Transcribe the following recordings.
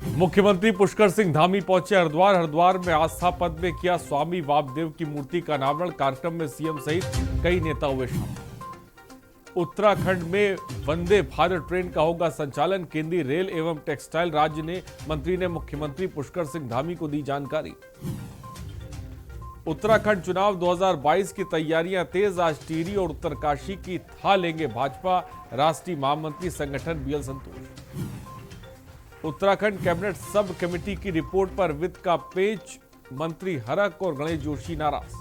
मुख्यमंत्री पुष्कर सिंह धामी पहुंचे हरिद्वार। हरिद्वार में आस्था पथ में किया स्वामी वामदेव की मूर्ति का अनावरण। कार्यक्रम में सीएम सहित कई नेता हुए शामिल। उत्तराखंड में वंदे भारत ट्रेन का होगा संचालन। केंद्रीय रेल एवं टेक्सटाइल राज्य मंत्री ने मुख्यमंत्री पुष्कर सिंह धामी को दी जानकारी। उत्तराखंड चुनाव 2022 की तैयारियां तेज। आज टिहरी और उत्तरकाशी की था लेंगे भाजपा राष्ट्रीय महामंत्री संगठन बीएल संतोष। उत्तराखंड कैबिनेट सब कमेटी की रिपोर्ट पर वित्त का पेच। मंत्री हरक और गणेश जोशी नाराज।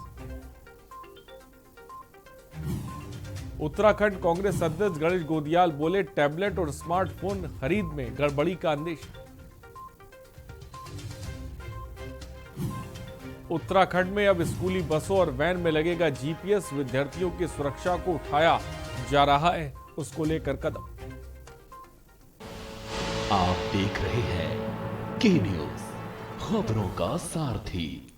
उत्तराखंड कांग्रेस अध्यक्ष गणेश गोदियाल बोले, टैबलेट और स्मार्टफोन खरीद में गड़बड़ी का अंदेशा। उत्तराखंड में अब स्कूली बसों और वैन में लगेगा जीपीएस। विद्यार्थियों की सुरक्षा को उठाया जा रहा है, उसको लेकर कदम। आप देख रहे हैं के न्यूज, खबरों का सारथी।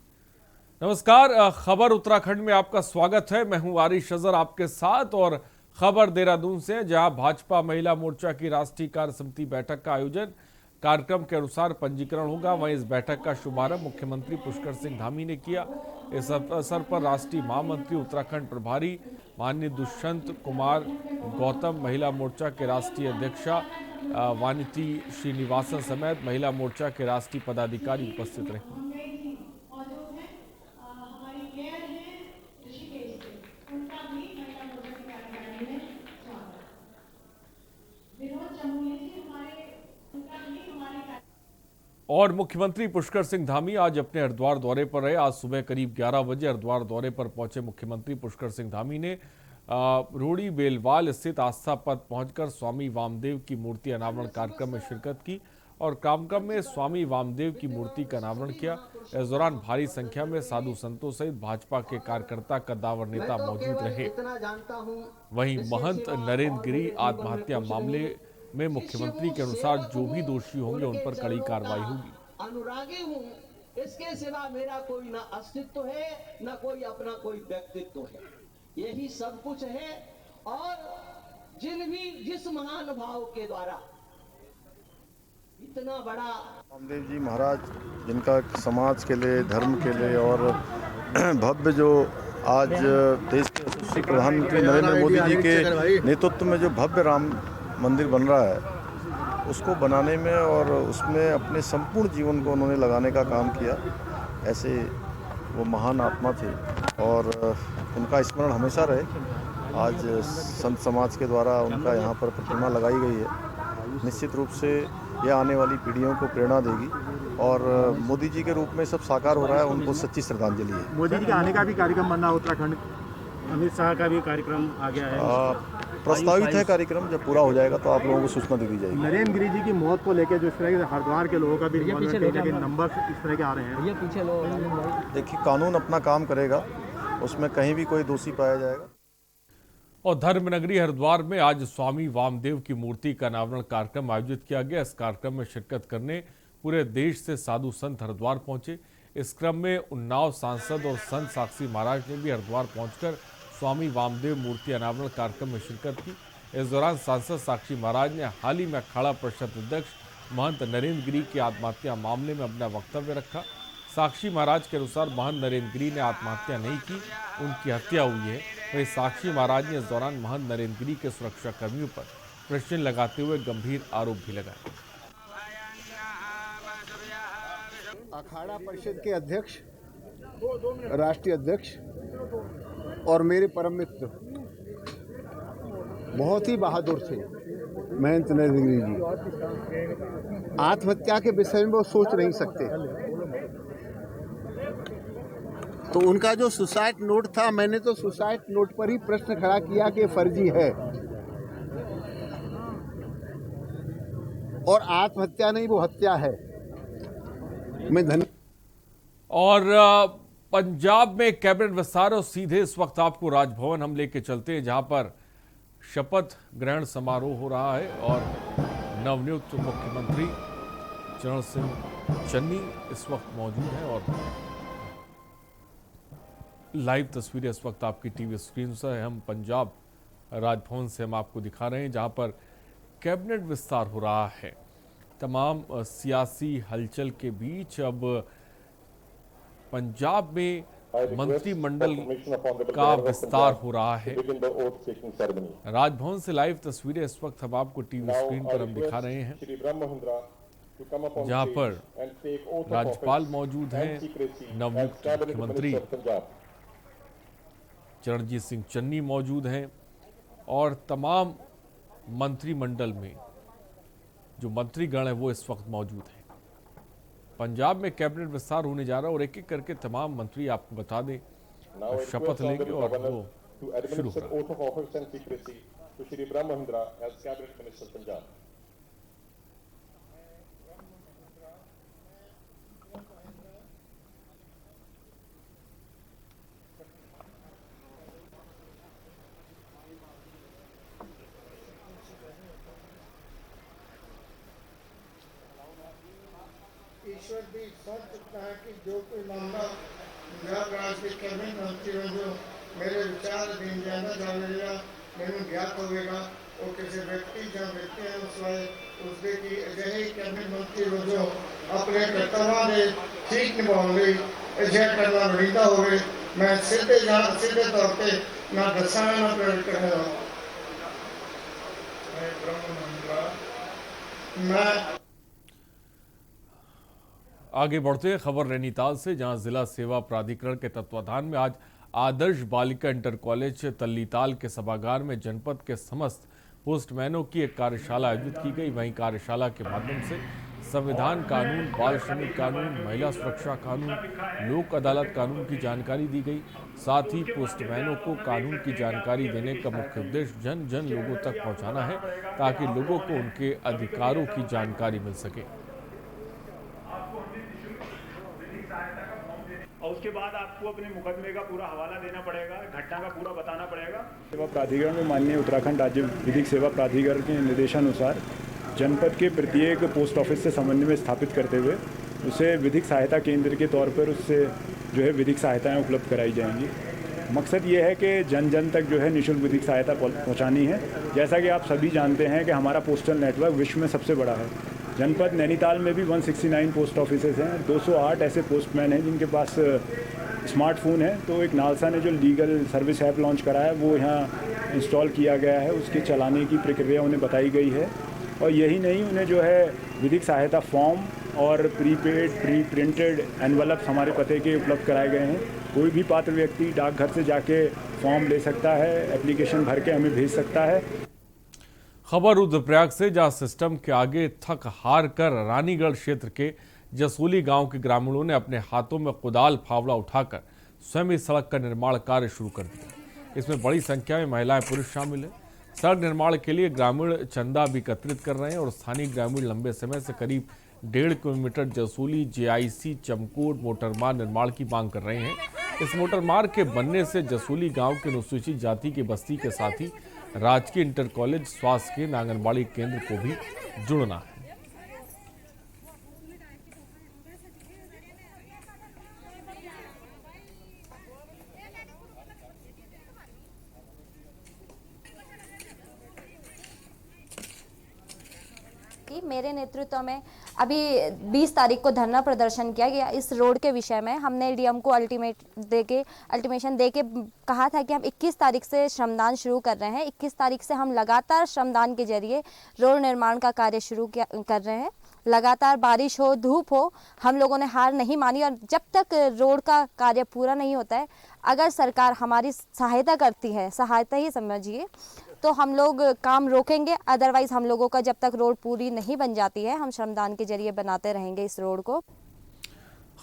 नमस्कार, खबर उत्तराखंड में आपका स्वागत है। मैं हूं आरिश अजहर आपके साथ और खबर देहरादून से, जहां भाजपा महिला मोर्चा की राष्ट्रीय कार्य समिति बैठक का आयोजन। कार्यक्रम के अनुसार पंजीकरण होगा। वहीं इस बैठक का शुभारंभ मुख्यमंत्री पुष्कर सिंह धामी ने किया। इस अवसर पर राष्ट्रीय महामंत्री उत्तराखंड प्रभारी माननीय दुष्यंत कुमार गौतम, महिला मोर्चा के राष्ट्रीय अध्यक्षा वानिटी श्रीनिवासन समेत महिला मोर्चा के राष्ट्रीय पदाधिकारी उपस्थित रहे। और मुख्यमंत्री पुष्कर सिंह धामी आज अपने हरिद्वार दौरे पर रहे। आज सुबह करीब 11 बजे हरिद्वार दौरे पर पहुंचे मुख्यमंत्री पुष्कर सिंह धामी ने रोड़ी बेलवाल स्थित आस्था पथ पहुंचकर स्वामी वामदेव की मूर्ति अनावरण कार्यक्रम में शिरकत की और कार्यक्रम में स्वामी वामदेव की मूर्ति का अनावरण किया। इस दौरान भारी संख्या में साधु संतों सहित भाजपा के कार्यकर्ता, कद्दावर नेता मौजूद रहे। वहीं महंत नरेंद्र गिरी आत्महत्या मामले में मुख्यमंत्री के अनुसार जो भी दोषी होंगे उन पर कड़ी कार्रवाई होगी। अनुरागी हूँ, इसके सिवा मेरा कोई ना अस्तित्व है, ना कोई अपना कोई व्यक्तित्व है। यही सब कुछ है। और जिस महान भाव के द्वारा इतना बड़ा वामदेव जी महाराज, जिनका समाज के लिए, धर्म के लिए और भव्य जो आज देश के यशस्वी प्रधानमंत्री नरेंद्र मोदी जी के नेतृत्व में जो भव्य राम मंदिर बन रहा है, उसको बनाने में और उसमें अपने संपूर्ण जीवन को उन्होंने लगाने का काम किया। ऐसे वो महान आत्मा थे और उनका स्मरण हमेशा रहे। आज संत समाज के द्वारा उनका यहाँ पर प्रतिमा लगाई गई है। निश्चित रूप से यह आने वाली पीढ़ियों को प्रेरणा देगी और मोदी जी के रूप में सब साकार हो रहा है। उनको सच्ची श्रद्धांजलि है। मोदी जी के आने का भी कार्यक्रम बन रहा है उत्तराखंड। अमित शाह का भी कार्यक्रम आ गया है, प्रस्तावित है कार्यक्रम। जब पूरा हो जाएगा तो आप लोगों को सूचना दे दी जाएगी। नरेंद्र गिरी जी की मौत को लेकर जो इस तरह के हरिद्वार के लोगों का भी नंबर इस तरह के आ रहे हैं। देखिए, कानून अपना काम करेगा, उसमें कहीं भी कोई दोषी पाया जाएगा। और धर्मनगरी हरिद्वार में आज स्वामी वामदेव की मूर्ति का अनावरण कार्यक्रम आयोजित किया गया। इस कार्यक्रम में शिरकत करने पूरे देश से साधु संत हरिद्वार पहुंचे। इस क्रम में उन्नाव सांसद और संत साक्षी महाराज ने भी हरिद्वार पहुंचकर स्वामी वामदेव मूर्ति अनावरण कार्यक्रम में शिरकत की। इस दौरान सांसद साक्षी महाराज ने हाल ही में अखाड़ा परिषद अध्यक्ष महंत नरेंद्र गिरी की आत्महत्या मामले में अपना वक्तव्य रखा। साक्षी महाराज के अनुसार महंत नरेंद्र गिरी ने आत्महत्या नहीं की, उनकी हत्या हुई है। वहीं साक्षी महाराज ने इस दौरान महंत नरेंद्र गिरी के सुरक्षा कर्मियों पर प्रश्न लगाते हुए गंभीर आरोप भी लगाए। अखाड़ा परिषद के अध्यक्ष, राष्ट्रीय अध्यक्ष और मेरे परम मित्र, बहुत ही बहादुर थे महंत नरेंद्र गिरी जी। आत्महत्या के विषय में वो सोच नहीं सकते। तो उनका जो सुसाइड नोट था, मैंने तो सुसाइड नोट पर ही प्रश्न खड़ा किया कि फर्जी है और आत्महत्या नहीं, वो हत्या है। मैं धन्यवाद। और पंजाब में कैबिनेट विस्तार और सीधे इस वक्त आपको राजभवन हम लेके चलते हैं, जहां पर शपथ ग्रहण समारोह हो रहा है और नवनियुक्त मुख्यमंत्री चरण सिंह चन्नी इस वक्त मौजूद हैं। और लाइव तस्वीरें इस वक्त आपकी टीवी स्क्रीन से हम पंजाब राजभवन से हम आपको दिखा रहे हैं, जहां पर कैबिनेट विस्तार हो रहा है। तमाम सियासी हलचल के बीच अब पंजाब में मंत्रिमंडल का विस्तार हो रहा है। राजभवन से लाइव तस्वीरें इस वक्त हम आपको टीवी स्क्रीन पर हम दिखा रहे हैं, जहां पर राज्यपाल मौजूद हैं, नवनियुक्त मुख्यमंत्री चरणजीत सिंह चन्नी मौजूद हैं और तमाम मंत्रिमंडल में जो मंत्रीगण है वो इस वक्त मौजूद हैं। पंजाब में कैबिनेट विस्तार होने जा रहा है और एक एक करके तमाम मंत्री आपको बता दें शपथ लेंगे और वो शुरू होगा। ईश्वर भी सोच सकता है कि जो कोई मामला पंजाब राज के कैबिनेट मंत्री वजों मेरे विचार अधीन जाना जाएगा, मैंने ज्ञात होगा और किसी व्यक्ति ਜਾਂ ਵਿਅਕਤੀਆਂ ਨੂੰ ਸਵਾਏ ਉਸਦੇ ਕੀ ਅਜਿਹੇ ਕੈਬਨਿਟ ਮੰਤਰੀ ਵਜੋਂ ਆਪਣੇ ਕਰਤੱਵਾਂ ਦੇ ਠੀਕ ਨਿਭਾਉਣ ਲਈ ਅਜਿਹਾ ਕਰਨਾ ਲੋੜੀਂਦਾ ਹੋਵੇ। ਮੈਂ ਸਿੱਧੇ ਤੌਰ ਤੇ ਨਾ ਦੱਸਾਂਗਾ ਨਾ ਪ੍ਰਗਟ ਕਰਾਂਗਾ। ਮੈਂ ਬ੍ਰਹਮ ਮੰਤਰਾ ਮੈਂ आगे बढ़ते हैं खबर नैनीताल से, जहां जिला सेवा प्राधिकरण के तत्वाधान में आज आदर्श बालिका इंटर कॉलेज तल्लीताल के सभागार में जनपद के समस्त पोस्टमैनों की एक कार्यशाला आयोजित की गई। वहीं कार्यशाला के माध्यम से संविधान कानून, बाल श्रमिक कानून, महिला सुरक्षा कानून, लोक अदालत कानून की जानकारी दी गई। साथ ही पोस्टमैनों को कानून की जानकारी देने का मुख्य उद्देश्य जन जन लोगों तक पहुंचाना है, ताकि लोगों को उनके अधिकारों की जानकारी मिल सके। और उसके बाद आपको अपने मुकदमे का पूरा हवाला देना पड़ेगा, घटना का पूरा बताना पड़ेगा। सेवा प्राधिकरण में माननीय उत्तराखंड राज्य विधिक सेवा प्राधिकरण के निर्देशानुसार जनपद के प्रत्येक पोस्ट ऑफिस से समन्वय में स्थापित करते हुए उसे विधिक सहायता केंद्र के तौर पर उससे जो है विधिक सहायताएं उपलब्ध कराई जाएंगी। मकसद ये है कि जन जन तक जो है निःशुल्क विधिक सहायता पहुँचानी है। जैसा कि आप सभी जानते हैं कि हमारा पोस्टल नेटवर्क विश्व में सबसे बड़ा है। जनपद नैनीताल में भी 169 पोस्ट ऑफिसेज हैं, 208 ऐसे पोस्टमैन हैं जिनके पास स्मार्टफोन है। तो एक नालसा ने जो लीगल सर्विस ऐप लॉन्च करा है वो यहाँ इंस्टॉल किया गया है, उसके चलाने की प्रक्रिया उन्हें बताई गई है। और यही नहीं, उन्हें जो है विधिक सहायता फॉर्म और प्रीपेड प्री प्रिंटेड एनवलप्स हमारे पते के उपलब्ध कराए गए हैं। कोई भी पात्र व्यक्ति डाकघर से जाके फॉर्म ले सकता है, एप्लीकेशन भर के हमें भेज सकता है। खबर रुद्रप्रयाग से, जहां सिस्टम के आगे थक हार कर रानीगढ़ क्षेत्र के जसोली गांव के ग्रामीणों ने अपने हाथों में कुदाल फावड़ा उठाकर स्वयं इस सड़क का निर्माण कार्य शुरू कर दिया। इसमें बड़ी संख्या में महिलाएं पुरुष शामिल हैं। सड़क निर्माण के लिए ग्रामीण चंदा भी एकत्रित कर रहे हैं और स्थानीय ग्रामीण लंबे समय से करीब 1.5 किलोमीटर जसोली JIC चमकोट मोटरमार्ग निर्माण की मांग कर रहे हैं। इस मोटरमार्ग के बनने से जसोली गांव के अनुसूचित जाति की बस्ती के साथ ही राजकीय इंटर कॉलेज, स्वास्थ्य केंद्र, आंगनबाड़ी केंद्र को भी जुड़ना है। मेरे नेतृत्व में अभी 20 तारीख को धरना प्रदर्शन किया गया। इस रोड के विषय में हमने डीएम को अल्टीमेशन देके कहा था कि हम 21 तारीख से श्रमदान शुरू कर रहे हैं। 21 तारीख से हम लगातार श्रमदान के जरिए रोड निर्माण का कार्य शुरू कर रहे हैं। लगातार बारिश हो, धूप हो, हम लोगों ने हार नहीं मानी और जब तक रोड का कार्य पूरा नहीं होता है, अगर सरकार हमारी सहायता करती है, सहायता ही समझिए, तो हम लोग काम रोकेंगे। अदरवाइज हम लोगों का जब तक रोड पूरी नहीं बन जाती है, हम श्रमदान के जरिए बनाते रहेंगे इस रोड को।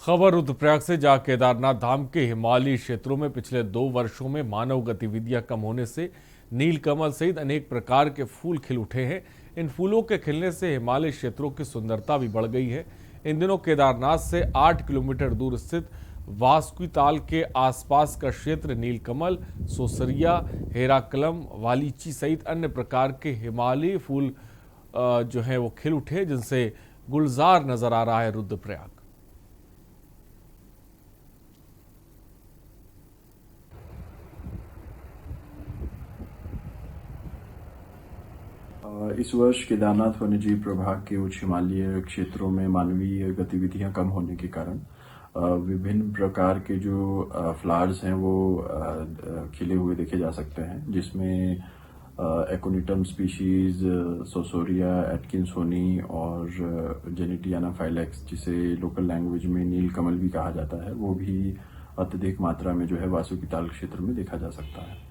खबर रुद्रप्रयाग से, जहां केदारनाथ धाम के हिमालयी क्षेत्रों में पिछले 2 वर्षों में मानव गतिविधियां कम होने से नीलकमल सहित अनेक प्रकार के फूल खिल उठे हैं। इन फूलों के खिलने से हिमालय क्षेत्रों की सुंदरता भी बढ़ गई है। इन दिनों केदारनाथ से 8 किलोमीटर दूर स्थित वासुकीताल के आसपास का क्षेत्र नीलकमल, सोसरिया, हेराकलम, वालीची सहित अन्य प्रकार के हिमालयी फूल जो है वो खिल उठे, जिनसे गुलजार नजर आ रहा है रुद्रप्रयाग। इस वर्ष केदारनाथ वन्यजीव प्रभाग के उच्च हिमालयी क्षेत्रों में मानवीय गतिविधियां कम होने के कारण विभिन्न प्रकार के जो फ्लावर्स हैं वो खिले हुए देखे जा सकते हैं, जिसमें एकोनिटम स्पीशीज सोसोरिया एटकिंसोनी और जेनेटियाना फाइलेक्स, जिसे लोकल लैंग्वेज में नील कमल भी कहा जाता है, वो भी अत्यधिक मात्रा में जो है वासुकी ताल क्षेत्र में देखा जा सकता है।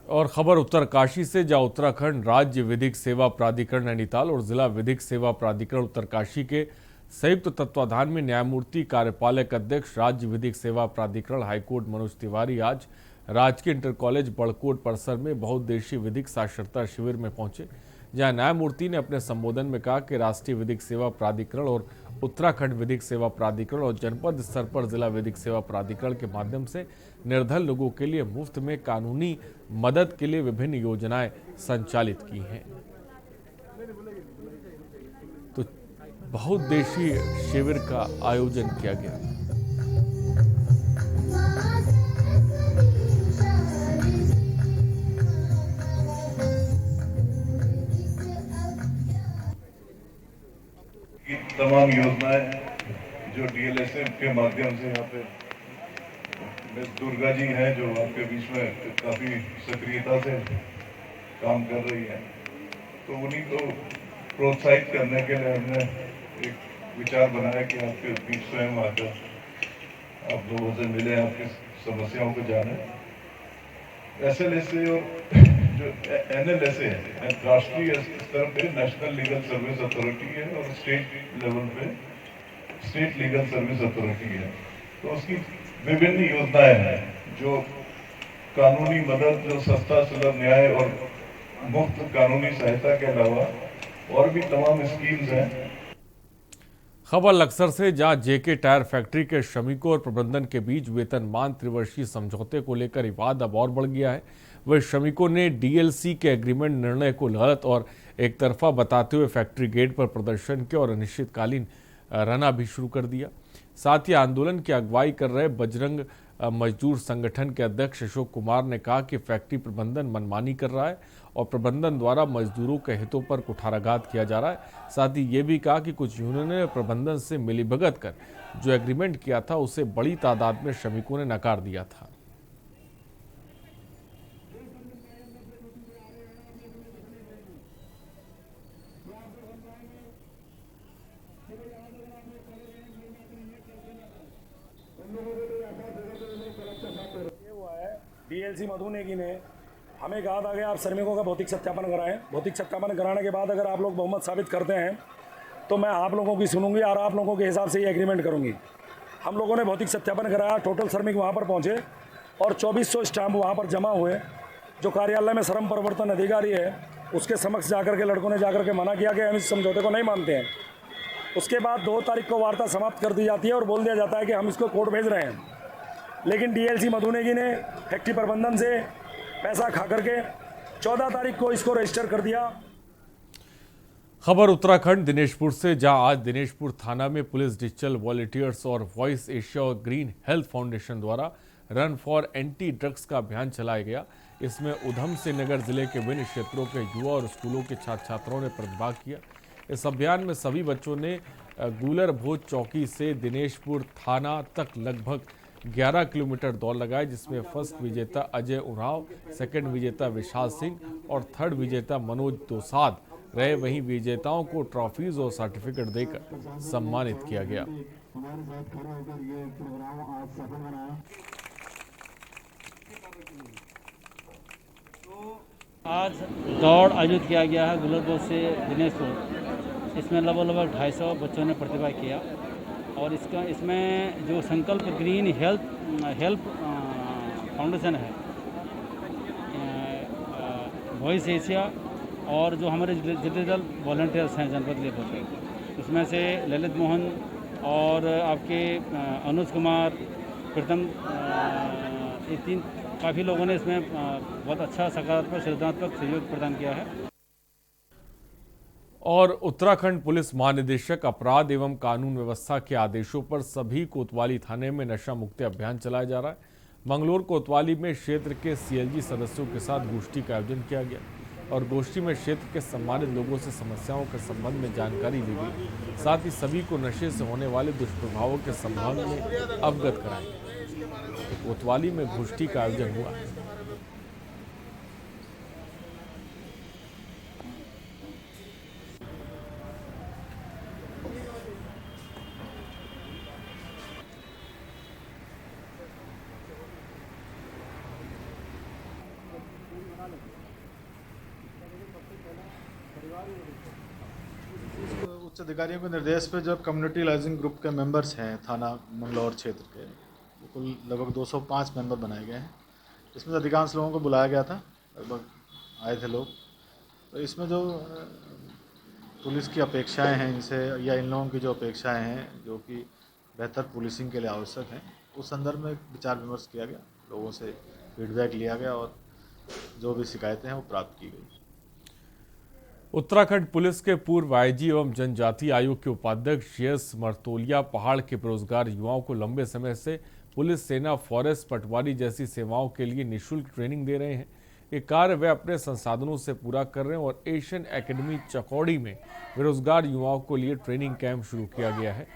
और खबर उत्तरकाशी से, जहां उत्तराखंड राज्य विधिक सेवा प्राधिकरण नैनीताल और जिला विधिक सेवा प्राधिकरण उत्तरकाशी के संयुक्त तत्वाधान में न्यायमूर्ति कार्यपालक अध्यक्ष राज्य विधिक सेवा प्राधिकरण हाईकोर्ट मनोज तिवारी आज राजकीय इंटर कॉलेज बड़कोट परिसर में बहुउद्देशीय विधिक साक्षरता शिविर में पहुंचे, जहां न्यायमूर्ति ने अपने संबोधन में कहा कि राष्ट्रीय विधिक सेवा प्राधिकरण और उत्तराखंड विधिक सेवा प्राधिकरण और जनपद स्तर पर जिला विधिक सेवा प्राधिकरण के माध्यम से निर्धन लोगों के लिए मुफ्त में कानूनी मदद के लिए विभिन्न योजनाएं संचालित की हैं। तो बहुउद्देशीय शिविर का आयोजन किया गया। तमाम योजनाएं जो डीएलएसएम के माध्यम से यहाँ पे मिस दुर्गा जी हैं, जो आपके बीच में काफी सक्रियता से काम कर रही हैं, तो उन्हीं को प्रोत्साहित करने के लिए हमने एक विचार बनाया कि आपके बीच स्वयं आकर आप लोगों से मिले, आपकी समस्याओं को जाने। SLSA और जो NLSA है, राष्ट्रीय स्तर पे नेशनल लीगल सर्विस अथॉरिटी है और स्टेट लेवल पे स्टेट लीगल सर्विस अथॉरिटी है, तो उसकी विभिन्न योजनाएं हैं जो कानूनी मदद, जो सस्ता सुलभ न्याय और मुफ्त कानूनी सहायता के अलावा और भी तमाम स्कीम्स हैं। खबर लक्सर से, जहां जेके टायर फैक्ट्री के श्रमिकों और प्रबंधन के बीच वेतनमान त्रिवर्षीय समझौते को लेकर विवाद अब और बढ़ गया है। वह श्रमिकों ने डीएलसी के एग्रीमेंट निर्णय को गलत और एक तरफा बताते हुए फैक्ट्री गेट पर प्रदर्शन किया और अनिश्चितकालीन रना भी शुरू कर दिया। साथ ही आंदोलन की अगुवाई कर रहे बजरंग मजदूर संगठन के अध्यक्ष अशोक कुमार ने कहा कि फैक्ट्री प्रबंधन मनमानी कर रहा है और प्रबंधन द्वारा मजदूरों के हितों पर कुठाराघात किया जा रहा है। साथ ही ये भी कहा कि कुछ यूनियन ने प्रबंधन से मिलीभगत कर जो एग्रीमेंट किया था उसे बड़ी तादाद में श्रमिकों ने नकार दिया था। डीएलसी मधु नेगी ने हमें कहा था कि आप श्रमिकों का भौतिक सत्यापन कराएं। भौतिक सत्यापन कराने के बाद अगर आप लोग बहुमत साबित करते हैं तो मैं आप लोगों की सुनूंगी और आप लोगों के हिसाब से ये एग्रीमेंट करूंगी। हम लोगों ने भौतिक सत्यापन कराया, टोटल श्रमिक वहाँ पर पहुँचे और 2400 स्टाम्प वहाँ पर जमा हुए। जो कार्यालय में श्रम परिवर्तन अधिकारी है उसके समक्ष जाकर के लड़कों ने जाकर के मना किया कि हम इस समझौते को नहीं मानते हैं। उसके बाद 2 तारीख को वार्ता समाप्त कर दी जाती है और बोल दिया जाता है कि हम इसको कोर्ट भेज रहे हैं। लेकिन डीएलसी मधु नेगी ने फैक्ट्री प्रबंधन से पैसा खा करके 14 तारीख को इसको रजिस्टर कर दिया। खबर उत्तराखंड दिनेशपुर से, जहां आज दिनेशपुर थाना में पुलिस डिजिटल वॉलंटियर्स और वॉइस एशिया और ग्रीन हेल्थ फाउंडेशन द्वारा रन फॉर एंटी ड्रग्स का अभियान चलाया गया। इसमें उधम सिंह नगर जिले के विभिन्न क्षेत्रों के युवा और स्कूलों के छात्र छात्राओं ने प्रतिभाग किया। इस अभियान में सभी बच्चों ने गूलर भोज चौकी से दिनेशपुर थाना तक लगभग 11 किलोमीटर दौड़ लगाए, जिसमें फर्स्ट विजेता अजय उरांव, सेकंड विजेता विशाल सिंह और थर्ड विजेता मनोज दोसाद रहे। वहीं विजेताओं को ट्रॉफीज और सर्टिफिकेट देकर सम्मानित किया गया। आज दौड़ आयोजित किया गया है गुलरबोज से दिनेशपुर। इसमें लगभग 250 बच्चों ने प्रतिभा किया और इसमें जो संकल्प ग्रीन हेल्थ फाउंडेशन है, वॉइस एशिया और जो हमारे डिजिटल वॉलंटियर्स हैं जनपद लेवल पे, उसमें से ललित मोहन और आपके अनुज कुमार, प्रीतम, ये 3 काफ़ी लोगों ने इसमें बहुत अच्छा सकारात्मक सृजनात्मक सहयोग प्रदान किया है। और उत्तराखंड पुलिस महानिदेशक अपराध एवं कानून व्यवस्था के आदेशों पर सभी कोतवाली थाने में नशा मुक्ति अभियान चलाया जा रहा है। मंगलोर कोतवाली में क्षेत्र के CLG सदस्यों के साथ गोष्ठी का आयोजन किया गया। और गोष्ठी में क्षेत्र के सम्मानित लोगों से समस्याओं के संबंध में जानकारी ली गई। साथ ही सभी को नशे से होने वाले दुष्प्रभावों के संबंध में अवगत कराया गया। कोतवाली में गोष्ठी का आयोजन हुआ। उच्च अधिकारियों के निर्देश पे जो कम्युनिटी लाइजिंग ग्रुप के मेंबर्स हैं थाना मंगलौर क्षेत्र के, कुल लगभग 205 मेंबर बनाए गए हैं। इसमें अधिकांश लोगों को बुलाया गया था, लगभग आए थे लोग। तो इसमें जो पुलिस की अपेक्षाएं हैं इनसे, या इन लोगों की जो अपेक्षाएं हैं जो कि बेहतर पुलिसिंग के लिए आवश्यक हैं, उस संदर्भ में विचार विमर्श किया गया, लोगों से फीडबैक लिया गया और जो भी शिकायतें हैं वो प्राप्त की गई। उत्तराखंड पुलिस के पूर्व आईजी एवं जनजाति आयोग के उपाध्यक्ष यस मर्तोलिया पहाड़ के बेरोजगार युवाओं को लंबे समय से पुलिस, सेना, फॉरेस्ट, पटवारी जैसी सेवाओं के लिए निःशुल्क ट्रेनिंग दे रहे हैं। ये कार्य वे अपने संसाधनों से पूरा कर रहे हैं और एशियन एकेडमी चकौड़ी में बेरोजगार युवाओं को लिए ट्रेनिंग कैंप शुरू किया गया है।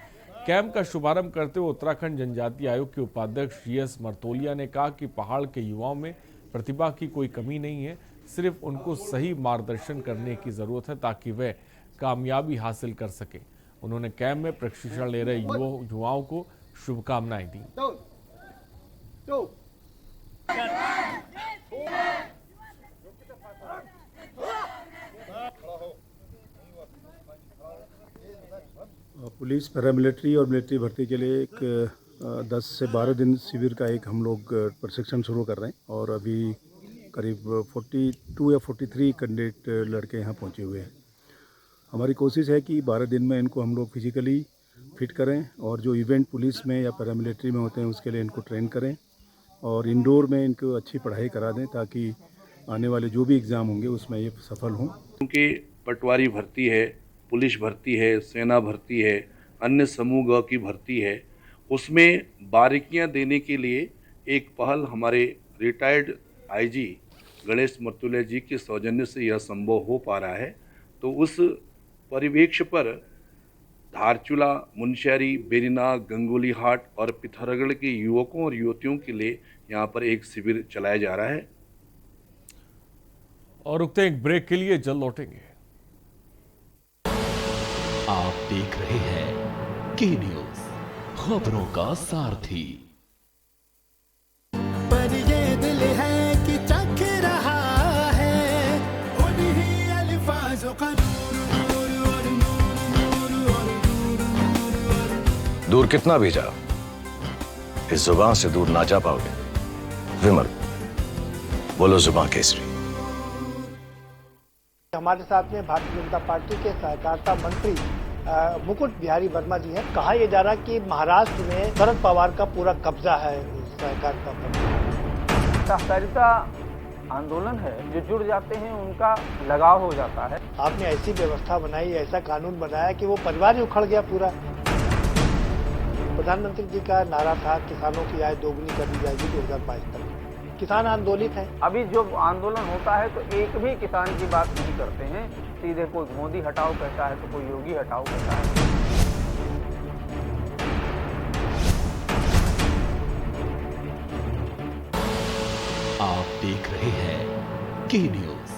कैंप का शुभारंभ करते हुए उत्तराखंड जनजाति आयोग के उपाध्यक्ष यस मर्तोलिया ने कहा कि पहाड़ के युवाओं में प्रतिभा की कोई कमी नहीं है, सिर्फ उनको सही मार्गदर्शन करने की जरूरत है ताकि वे कामयाबी हासिल कर सके। उन्होंने कैंप में प्रशिक्षण ले रहे युवाओं को शुभकामनाएं दी। पुलिस, पैरामिलिट्री और मिलिट्री भर्ती के लिए एक 10 से 12 दिन शिविर का एक हम लोग प्रशिक्षण शुरू कर रहे हैं और अभी करीब 42 या 43 कैंडिडेट लड़के यहाँ पहुँचे हुए हैं। हमारी कोशिश है कि 12 दिन में इनको हम लोग फिजिकली फिट करें और जो इवेंट पुलिस में या पैरामिलिट्री में होते हैं उसके लिए इनको ट्रेन करें और इंडोर में इनको अच्छी पढ़ाई करा दें ताकि आने वाले जो भी एग्ज़ाम होंगे उसमें ये सफल हों। क्योंकि पटवारी भर्ती है, पुलिस भर्ती है, सेना भर्ती है, अन्य समूह ग की भर्ती है, उसमें बारीकियां देने के लिए एक पहल हमारे रिटायर्ड आईजी गणेश मर्तोलिया जी के सौजन्य से यह संभव हो पा रहा है। तो उस परिप्रेक्ष्य पर धारचूला, मुनस्यारी, बेरीनाग, गंगोलीहाट और पिथौरागढ़ के युवकों और युवतियों के लिए यहाँ पर एक शिविर चलाया जा रहा है। और रुकते हैं एक ब्रेक के लिए, जल्द लौटेंगे। आप देख रहे हैं के न्यूज, खबरों का सारथी। पर ये दिल है कि चख रहा है उन्हीं अल्फाजों का दूर कितना भी जाओ, इस जुबान से दूर ना जा पाओगे। विमल, बोलो जुबान केसरी। हमारे साथ में भारतीय जनता पार्टी के सहकारिता मंत्री मुकुट बिहारी वर्मा जी हैं। कहा यह जा रहा कि महाराष्ट्र में शरद पवार का पूरा कब्जा है सहकारिता पर। सहकारिता आंदोलन है, जो जुड़ जाते हैं उनका लगाव हो जाता है। आपने ऐसी व्यवस्था बनाई, ऐसा कानून बनाया कि वो परिवार ही उखड़ गया पूरा। प्रधानमंत्री जी का नारा था किसानों की आय दोगुनी कर दी जाएगी 2022 तक। किसान आंदोलित है। अभी जो आंदोलन होता है तो एक भी किसान की बात नहीं करते हैं, सीधे कोई मोदी हटाओ कहता है तो कोई योगी हटाओ कहता है। आप देख रहे हैं के न्यूज,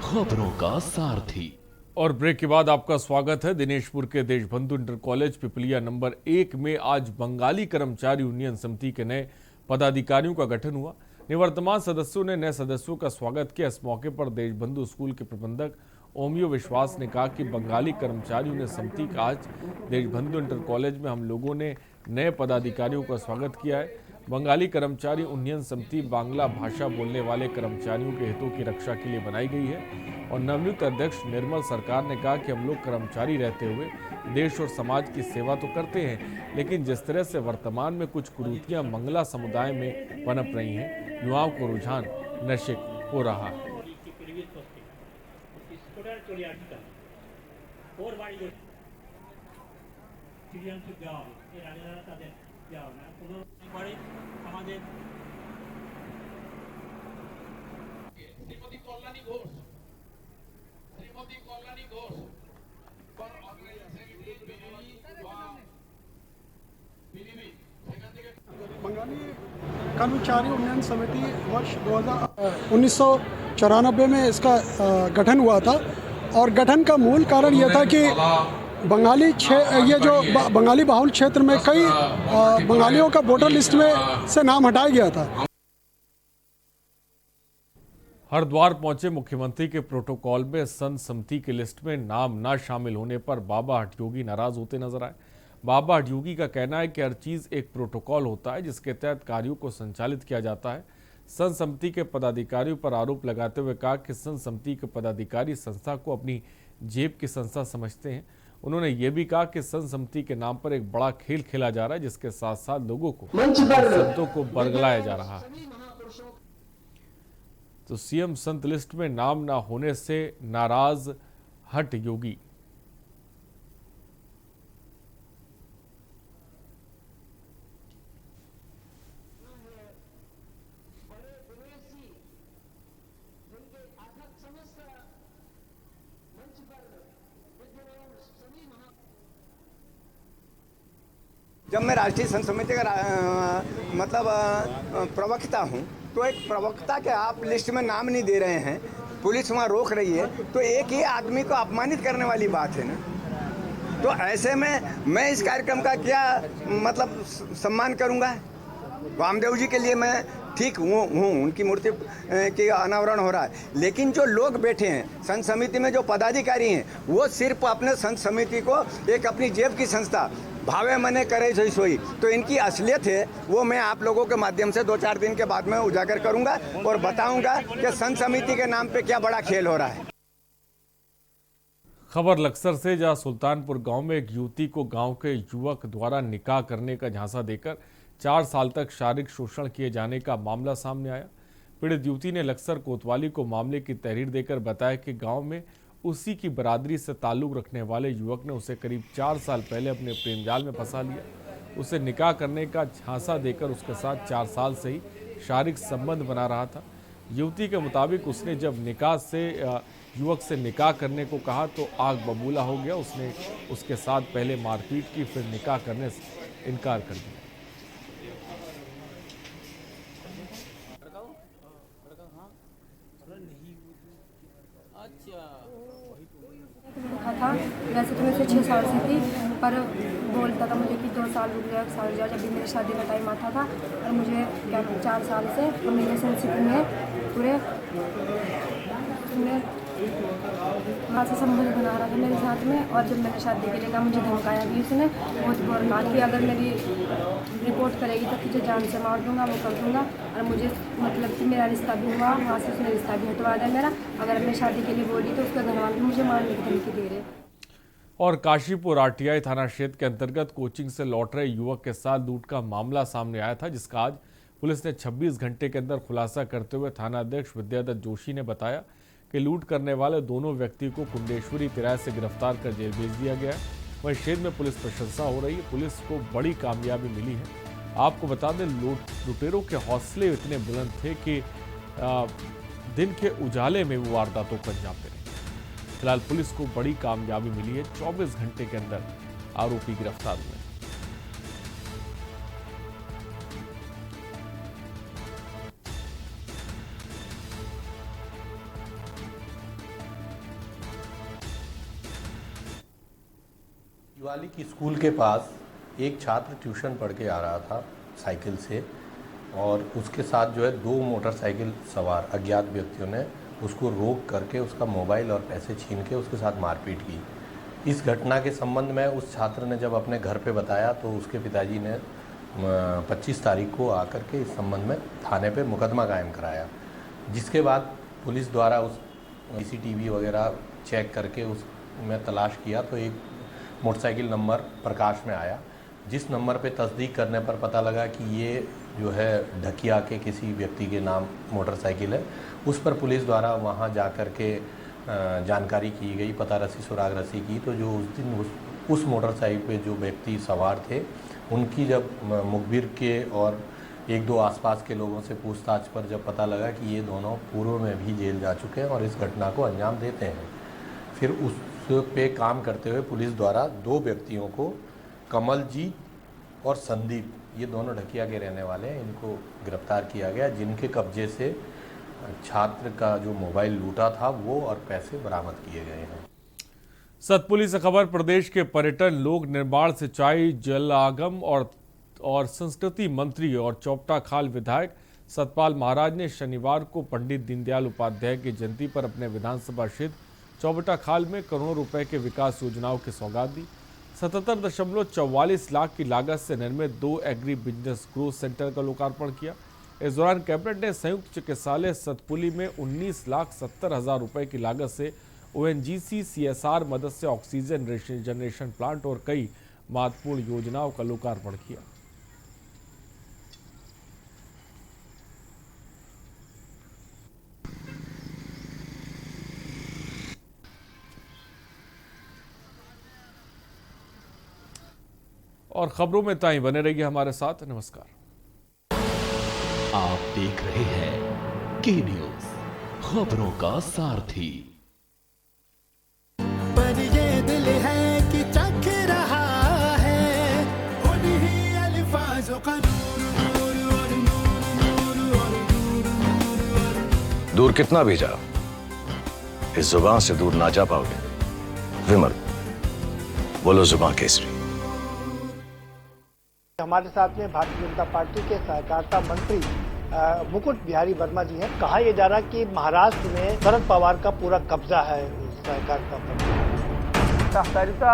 खबरों का सारथी। और ब्रेक के बाद आपका स्वागत है। दिनेशपुर के Deshbandhu inter college Pipliya number 1 में आज बंगाली कर्मचारी यूनियन समिति के नए पदाधिकारियों का गठन हुआ। निवर्तमान सदस्यों ने नए सदस्यों का स्वागत किया। इस मौके पर देशबंधु स्कूल के प्रबंधक ओमियो विश्वास ने कहा कि बंगाली कर्मचारी यूनियन समिति का आज देशबंधु इंटर कॉलेज में हम लोगों ने नए पदाधिकारियों का स्वागत किया है। बंगाली कर्मचारी यूनियन समिति बांग्ला भाषा बोलने वाले कर्मचारियों के हितों की रक्षा के लिए बनाई गई है। और नवनियुक्त अध्यक्ष निर्मल सरकार ने कहा कि हम लोग कर्मचारी रहते हुए देश और समाज की सेवा तो करते हैं, लेकिन जिस तरह से वर्तमान में कुछ कुरीतियां मंगला समुदाय में पनप रही हैं, युवाओं को रुझान नशे हो रहा है। बंगाली कर्मचारी उन्नयन समिति वर्ष 1994 में इसका गठन हुआ था और गठन का मूल कारण यह था कि बंगाली बाहुल क्षेत्र में कई बंगालियों का वोटर लिस्ट में से नाम हटाया गया था। हरिद्वार पहुंचे मुख्यमंत्री के प्रोटोकॉल में संत समिति की लिस्ट में नाम न शामिल होने पर बाबा हठयोगी नाराज होते नजर आए। बाबा हठयोगी का कहना है कि हर चीज एक प्रोटोकॉल होता है जिसके तहत कार्यों को संचालित किया जाता है। संत समिति के पदाधिकारियों पर आरोप लगाते हुए कहा कि संत समिति के पदाधिकारी संस्था को अपनी जेब की संस्था समझते हैं। उन्होंने ये भी कहा कि संत समिति के नाम पर एक बड़ा खेल खेला जा रहा है जिसके साथ साथ लोगों को संतों को बरगलाया जा रहा है। तो सीएम संत लिस्ट में नाम ना होने से नाराज हठयोगी। जब मैं राष्ट्रीय संत समिति का प्रवक्ता हूं, तो एक प्रवक्ता के आप लिस्ट में नाम नहीं दे रहे हैं, पुलिस वहां रोक रही है, तो एक ही आदमी को अपमानित करने वाली बात है ना। तो ऐसे में मैं इस कार्यक्रम का क्या सम्मान करूंगा। वामदेव जी के लिए मैं ठीक हूँ, उनकी मूर्ति की अनावरण हो रहा है, लेकिन जो लोग बैठे हैं संत समिति में, जो पदाधिकारी हैं, वो सिर्फ अपने संत समिति को एक अपनी जेब की संस्था भावे मने करे सोई सोई, तो इनकी असलियत है वो मैं आप लोगों के माध्यम से 2-4 दिन के बाद में उजागर करूंगा और बताऊंगा कि संत समिति के नाम पे क्या बड़ा खेल हो रहा है। खबर लक्सर से, जहां सुल्तानपुर गांव में एक युवती को गांव के युवक द्वारा निकाह करने का झांसा देकर 4 साल तक शारीरिक शोषण किए जाने का मामला सामने आया। पीड़ित युवती ने लक्सर कोतवाली को मामले की तहरीर देकर बताया कि गांव में उसी की बरादरी से ताल्लुक रखने वाले युवक ने उसे करीब 4 साल पहले अपने प्रेम जाल में फंसा लिया। उसे निकाह करने का झांसा देकर उसके साथ 4 साल से ही शारीरिक संबंध बना रहा था। युवती के मुताबिक उसने जब युवक से निकाह करने को कहा तो आग बबूला हो गया। उसने उसके साथ पहले मारपीट की, फिर निकाह करने से इनकार कर दिया। था वैसे तो मैं 6 साल से थी, पर बोलता था मुझे कि 2 साल रुक जाओ, 1 साल रुक जाओ। जब भी मेरी शादी का टाइम आता था, और मुझे 4 साल से हम रिलेशनशिप में पूरे वहाँ से संबंध बना रहा था मेरे साथ में। और जब मैंने शादी के लिए कहा, मुझे धमकाया भी उसने बहुत बुरा कि अगर मेरी रिपोर्ट करेगी तो तुझे जान से मार दूंगा, वो कर दूंगा। और मुझे कि मेरा रिश्ता भी हुआ, वहाँ से उसने रिश्ता भी हटवा दिया मेरा। अगर मैं शादी के लिए बोली तो उसका घर वाले मुझे मारने की धमकी दे रहे। और काशीपुर आरटीआई थाना क्षेत्र के अंतर्गत कोचिंग से लौट रहे युवक के साथ लूट का मामला सामने आया था, जिसका आज पुलिस ने 26 घंटे के अंदर खुलासा करते हुए थाना अध्यक्ष विद्यादत्त जोशी ने बताया कि लूट करने वाले दोनों व्यक्ति को कुंडेश्वरी तिराहे से गिरफ्तार कर जेल भेज दिया गया है। वहीं क्षेत्र में पुलिस प्रशंसा हो रही है, पुलिस को बड़ी कामयाबी मिली है। आपको बता दें, लुटेरों के हौसले इतने बुलंद थे कि दिन के उजाले में वो वारदातों को अंजाम दे रहे हैं। फिलहाल पुलिस को बड़ी कामयाबी मिली है, 24 घंटे के अंदर आरोपी गिरफ्तार हुए। शिवालिक की स्कूल के पास एक छात्र ट्यूशन पढ़ के आ रहा था साइकिल से, और उसके साथ जो है 2 मोटरसाइकिल सवार अज्ञात व्यक्तियों ने उसको रोक करके उसका मोबाइल और पैसे छीन के उसके साथ मारपीट की। इस घटना के संबंध में उस छात्र ने जब अपने घर पे बताया तो उसके पिताजी ने 25 तारीख को आकर के इस संबंध में थाने पे मुकदमा कायम कराया, जिसके बाद पुलिस द्वारा उस CCTV वगैरह चेक करके उसमें तलाश किया तो एक मोटरसाइकिल नंबर प्रकाश में आया, जिस नंबर पे तस्दीक करने पर पता लगा कि ये जो है ढकिया के किसी व्यक्ति के नाम मोटरसाइकिल है। उस पर पुलिस द्वारा वहाँ जा कर के जानकारी की गई, पता रसी सुराग रसी की। तो जो उस दिन उस मोटरसाइकिल पे जो व्यक्ति सवार थे, उनकी जब मुखबिर के और 1-2 आसपास के लोगों से पूछताछ पर जब पता लगा कि ये दोनों पूर्व में भी जेल जा चुके हैं और इस घटना को अंजाम देते हैं, फिर उस पे काम करते हुए पुलिस द्वारा 2 व्यक्तियों को, कमलजीत और संदीप, ये दोनों ढकिया के रहने वाले हैं, इनको गिरफ्तार किया गया, जिनके कब्जे से छात्र का जो मोबाइल लूटा था वो और पैसे बरामद किए गए हैं। सतपुली से खबर, प्रदेश के पर्यटन, लोक निर्माण, सिंचाई, जल आगम और संस्कृति मंत्री और चौपटा खाल विधायक सतपाल महाराज ने शनिवार को पंडित दीनदयाल उपाध्याय की जयंती पर अपने विधानसभा क्षेत्र चौबटा खाल में करोड़ों रुपए के विकास योजनाओं की सौगात दी। 77.44 लाख की लागत से निर्मित 2 एग्री बिजनेस ग्रोथ सेंटर का लोकार्पण किया। इस दौरान कैबिनेट ने संयुक्त चिकित्सालय सतपुली में 19,70,000 रुपए की लागत से ONGC CSR मदद से ऑक्सीजन जनरेशन प्लांट और कई महत्वपूर्ण योजनाओं का लोकार्पण किया। और खबरों में ताई बने रहिए हमारे साथ। नमस्कार। आप देख रहे हैं के न्यूज, खबरों का सारथी। पर ये दिल है कि चख रहा है उन्हीं अल्फाजों का दूर कितना भी जाओ, इस जुबान से दूर ना जा पाओगे। विमल, बोलो जुबान केसरी। हमारे साथ में भारतीय जनता पार्टी के सहकारिता मंत्री मुकुट बिहारी वर्मा जी हैं। कहा यह जा रहा कि महाराष्ट्र में शरद पवार का पूरा कब्जा है सहकारिता पर। सहकारिता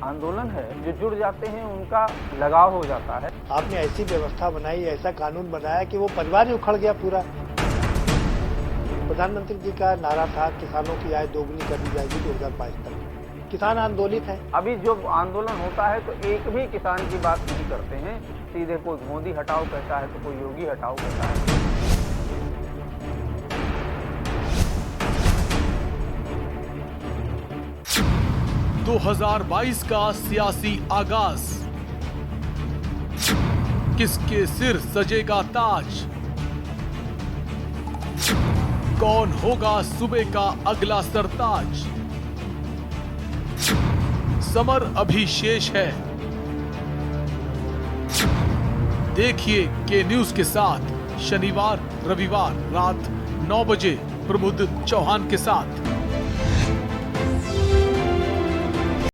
आंदोलन है, जो जुड़ जाते हैं उनका लगाव हो जाता है। आपने ऐसी व्यवस्था बनाई, ऐसा कानून बनाया कि वो परिवार ही उखड़ गया पूरा। प्रधानमंत्री जी का नारा था किसानों की आय दोगुनी कर दी जाएगी 2022 तक। किसान आंदोलित है। अभी जो आंदोलन होता है तो एक भी किसान की बात नहीं करते हैं। सीधे कोई मोदी हटाओ कहता है तो कोई योगी हटाओ कहता है। 2022 का सियासी आगाज, किसके सिर सजेगा ताज, कौन होगा सूबे का अगला सरताज, समर अभी शेष है। देखिए के न्यूज के साथ शनिवार रविवार रात 9 बजे प्रमुद चौहान के साथ।